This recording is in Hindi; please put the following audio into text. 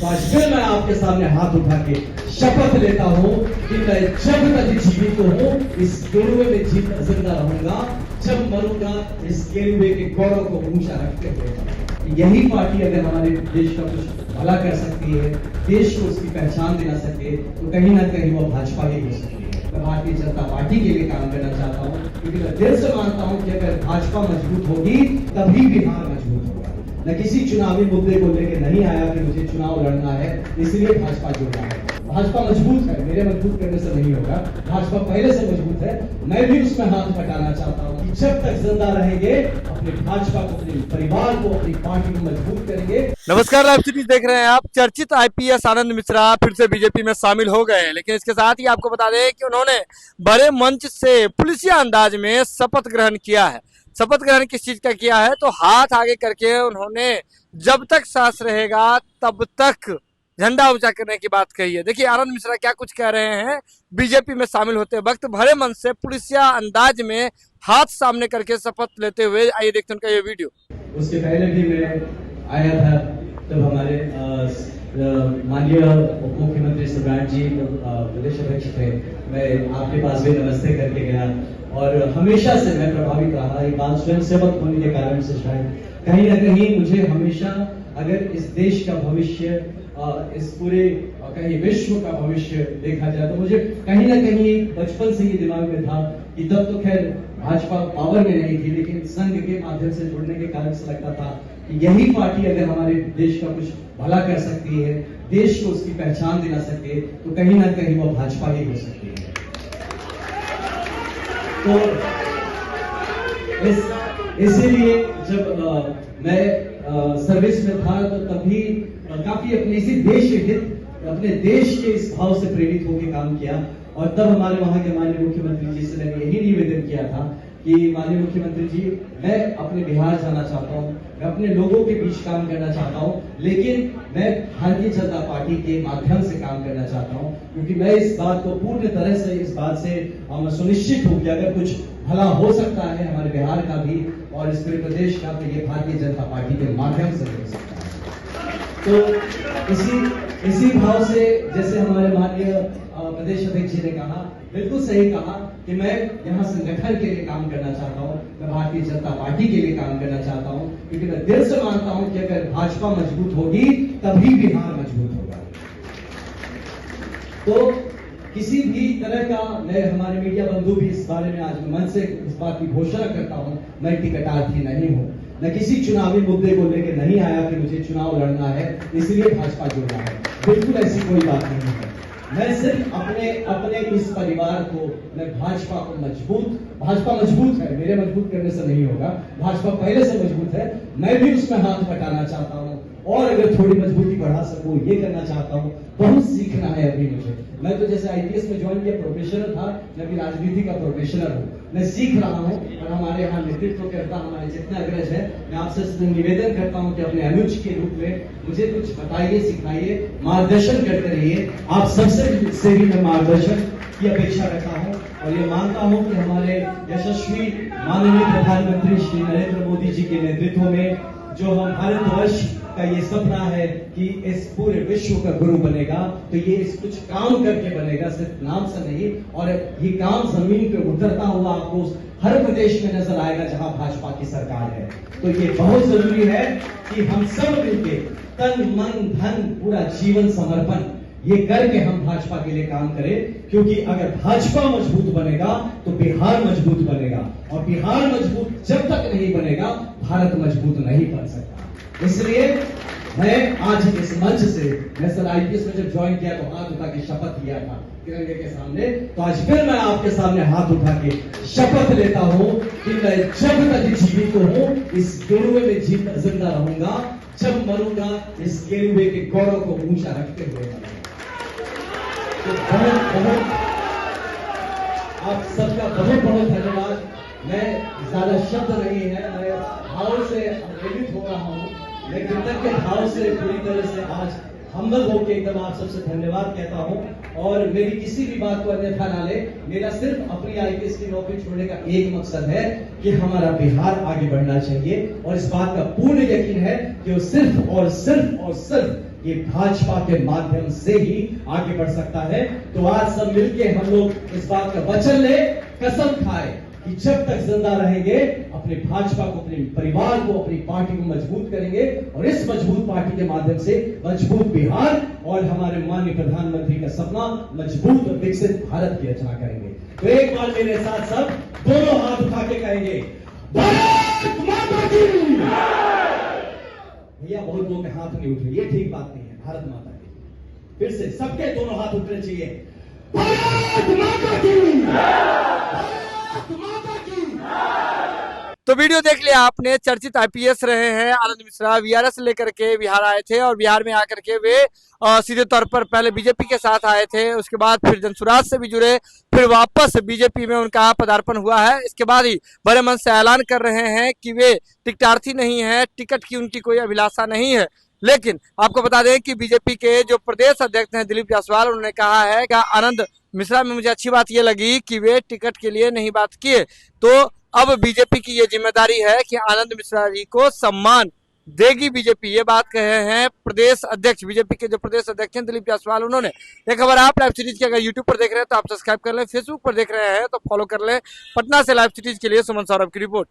तो आज फिर मैं आपके सामने हाथ उठा के शपथ लेता हूँ कि मैं जब तक जीवित हूँ इस गेरुए में जिंदा रहूंगा, जब मरूंगा इस गेरुए के गौरव को ऊंचा रखते हुए। यही पार्टी अगर हमारे देश का कुछ भला कर सकती है, देश को उसकी पहचान दिला सके, तो कहीं ना कहीं वो भाजपा ही हो सकती है। मैं भारतीय जनता पार्टी के लिए काम करना चाहता हूँ, क्योंकि मैं दिल से मानता हूँ कि अगर भाजपा मजबूत होगी तभी बिहार मजबूत होगा। मैं किसी चुनावी मुद्दे को लेकर नहीं आया कि मुझे चुनाव लड़ना है इसलिए भाजपा जुड़ना है। भाजपा मजबूत है, मेरे मजबूत करने से नहीं होगा, भाजपा पहले से मजबूत है। मैं भी उसमें हाथ बटाना चाहता हूँ कि जब तक जिंदा रहेंगे अपने भाजपा को, अपने परिवार को, अपनी पार्टी को मजबूत करेंगे। नमस्कार, लाइव सीरीज देख रहे हैं आप। चर्चित आईपीएस आनंद मिश्रा फिर से बीजेपी में शामिल हो गए हैं, लेकिन इसके साथ ही आपको बता दें कि उन्होंने बड़े मंच से पुलिसिया अंदाज में शपथ ग्रहण किया है। शपथ ग्रहण किस चीज का किया है, तो हाथ आगे करके उन्होंने जब तक सांस रहेगा तब तक झंडा ऊंचा करने की बात कही है। देखिए आनंद मिश्रा क्या कुछ कह रहे हैं बीजेपी में शामिल होते वक्त बड़े मन से पुलिसिया अंदाज में हाथ सामने करके शपथ लेते हुए। आइए देखते हैं उनका ये वीडियो। उसके पहले भी मैं आया था तब हमारे माननीय उप मुख्यमंत्री सम्राट जी प्रदेश अध्यक्ष थे, मैं आपके पास भी नमस्ते करके गया और हमेशा से मैं प्रभावित रहा। एक बात स्वयं सेवक होने के कारण से शायद कहीं ना कहीं मुझे हमेशा अगर इस देश का भविष्य, इस पूरे कहीं विश्व का भविष्य देखा जाए तो मुझे कहीं ना कहीं बचपन से ही दिमाग में था कि तब तो खैर भाजपा पावर में नहीं थी, लेकिन संघ के माध्यम से जुड़ने के कारण से लगता था कि यही पार्टी अगर हमारे देश का कुछ भला कर सकती है, देश को उसकी पहचान दिला सके, तो कहीं ना कहीं वो भाजपा ही हो सकती है। तो इसीलिए जब मैं सर्विस में था तो तभी काफी अपने इसी देश हित, अपने देश के इस भाव से प्रेरित होकर काम किया। और तब हमारे वहां के माननीय मुख्यमंत्री जी से मैंने यही निवेदन किया था कि माननीय मुख्यमंत्री जी, मैं अपने बिहार जाना चाहता हूँ, मैं अपने लोगों के बीच काम करना चाहता हूँ, लेकिन मैं भारतीय जनता पार्टी के माध्यम से काम करना चाहता हूँ, क्योंकि मैं इस बात को पूर्ण तरह से इस बात से सुनिश्चित हूँ कि अगर कुछ भला हो सकता है हमारे बिहार का भी और इस पूरे प्रदेश का, तो ये भारतीय जनता पार्टी के माध्यम से हो सकता है। तो इसी भाव से जैसे हमारे माननीय प्रदेश अध्यक्ष जी ने कहा, बिल्कुल सही कहा कि मैं यहाँ संगठन के लिए काम करना चाहता हूँ, मैं भारतीय जनता पार्टी के लिए काम करना चाहता हूँ, क्योंकि मैं दिल से मानता हूँ कि अगर भाजपा मजबूत होगी तभी बिहार मजबूत होगा। तो किसी भी तरह का, मैं हमारे मीडिया बंधु भी इस बारे में आज मन से इस बात की घोषणा करता हूँ, मैं टिकटार्थी नहीं हूँ। मैं किसी चुनावी मुद्दे को लेकर नहीं आया कि मुझे चुनाव लड़ना है इसलिए भाजपा जुड़ना है, बिल्कुल ऐसी कोई बात नहीं है। मैं सिर्फ अपने इस परिवार को, मैं भाजपा मजबूत है, मेरे मजबूत करने से नहीं होगा, भाजपा पहले से मजबूत है। मैं भी उसमें हाथ बटाना चाहता हूँ और अगर थोड़ी मजबूती बढ़ा सकूं ये करना चाहता हूँ। बहुत सीखना है अभी मुझे। मैं तो जैसे आईपीएस में ज्वाइन किया प्रोफेशनल था, मैं भी राजनीति का प्रोफेशनल हूँ, मैं सीख रहा हूँ। और हमारे यहाँ नेतृत्व करता हमारे जितना अग्रज है, मैं आपसे निवेदन करता हूँ कि अपने अनुज के रूप में मुझे कुछ बताइए, सिखाइए, मार्गदर्शन करते रहिए। आप सबसे से भी मैं मार्गदर्शन की अपेक्षा रखता हूँ और ये मानता हूँ कि हमारे यशस्वी माननीय प्रधानमंत्री श्री नरेंद्र मोदी जी के नेतृत्व में जो हम भारतवर्ष का ये सपना है कि इस पूरे विश्व का गुरु बनेगा, तो ये इस कुछ काम करके बनेगा, सिर्फ नाम से नहीं। और ये काम जमीन पे उतरता हुआ आपको हर प्रदेश में नजर आएगा जहां भाजपा की सरकार है। तो ये बहुत जरूरी है कि हम सब मिलके तन मन धन पूरा जीवन समर्पण ये करके हम भाजपा के लिए काम करें, क्योंकि अगर भाजपा मजबूत बनेगा तो बिहार मजबूत बनेगा, और बिहार मजबूत जब तक नहीं बनेगा भारत मजबूत नहीं बन सकता। इसलिए मैं आज इस मंच से, मैं सर आईपीएस में जब ज्वाइन किया तो हाथ उठा के शपथ लिया था तिरंगे के सामने, तो आज फिर मैं आपके सामने हाथ उठा के शपथ लेता हूं कि मैं जब तक जीवित हूं इस गेरुए में जिंदा रहूंगा, जब मरूंगा इस गेरुए के गौरव को ऊंचा रखते हुए। तो बहुत आप सबका बहुत धन्यवाद। मैं ज्यादा शब्द नहीं है, मैं भाव से प्रेरित हो रहा हूँ, मैं कृतज्ञ भाव से पूरी तरह से आज हम्बल होकर एकदम आप सबसे धन्यवाद कहता हूं। और मेरी किसी भी बात को अन्यथा ना ले, मेरा सिर्फ अपनी आईपीएस की नौकरी छोड़ने का एक मकसद है कि हमारा बिहार आगे बढ़ना चाहिए, और इस बात का पूर्ण यकीन है कि वो सिर्फ और सिर्फ ये भाजपा के माध्यम से ही आगे बढ़ सकता है। तो आज सब मिलके हम लोग इस बात का वचन ले, कसम खाए कि जब तक जिंदा रहेंगे अपने भाजपा को, अपने परिवार को, अपनी पार्टी को मजबूत करेंगे और इस मजबूत पार्टी के माध्यम से मजबूत बिहार और हमारे माननीय प्रधानमंत्री का सपना मजबूत और विकसित भारत की रचना करेंगे। तो एक बार मेरे साथ सब दोनों हाथ उठा के कहेंगे, भारत माता की। भैया बहुत लोग के हाथ नहीं उठ रहे, ये ठीक बात नहीं है। भारत माता की, फिर से सबके दोनों हाथ उठने चाहिए। भारत माता की, भारत माता की। तो वीडियो देख लिया आपने। चर्चित आईपीएस रहे हैं आनंद मिश्रा, वीआरएस लेकर के बिहार आए थे और बिहार में आकर के वे सीधे तौर पर पहले बीजेपी के साथ आए थे, उसके बाद फिर जनसुराज से भी जुड़े, फिर वापस बीजेपी में उनका पदार्पण हुआ है। इसके बाद ही बड़े मन से ऐलान कर रहे हैं कि वे टिकटार्थी नहीं है, टिकट की उनकी कोई अभिलाषा नहीं है। लेकिन आपको बता दें कि बीजेपी के जो प्रदेश अध्यक्ष हैं दिलीप जायसवाल, उन्होंने कहा है कि आनंद मिश्रा में मुझे अच्छी बात ये लगी कि वे टिकट के लिए नहीं बात किए, तो अब बीजेपी की ये जिम्मेदारी है कि आनंद मिश्रा जी को सम्मान देगी बीजेपी। ये बात कहे हैं प्रदेश अध्यक्ष, बीजेपी के जो प्रदेश अध्यक्ष हैं दिलीप जायसवाल, उन्होंने। ये खबर आप लाइव सीरीज के अगर यूट्यूब पर देख रहे हैं तो आप सब्सक्राइब कर लें, फेसबुक पर देख रहे हैं तो फॉलो कर लें। पटना से लाइव सीरीज के लिए सुमन सौरभ की रिपोर्ट।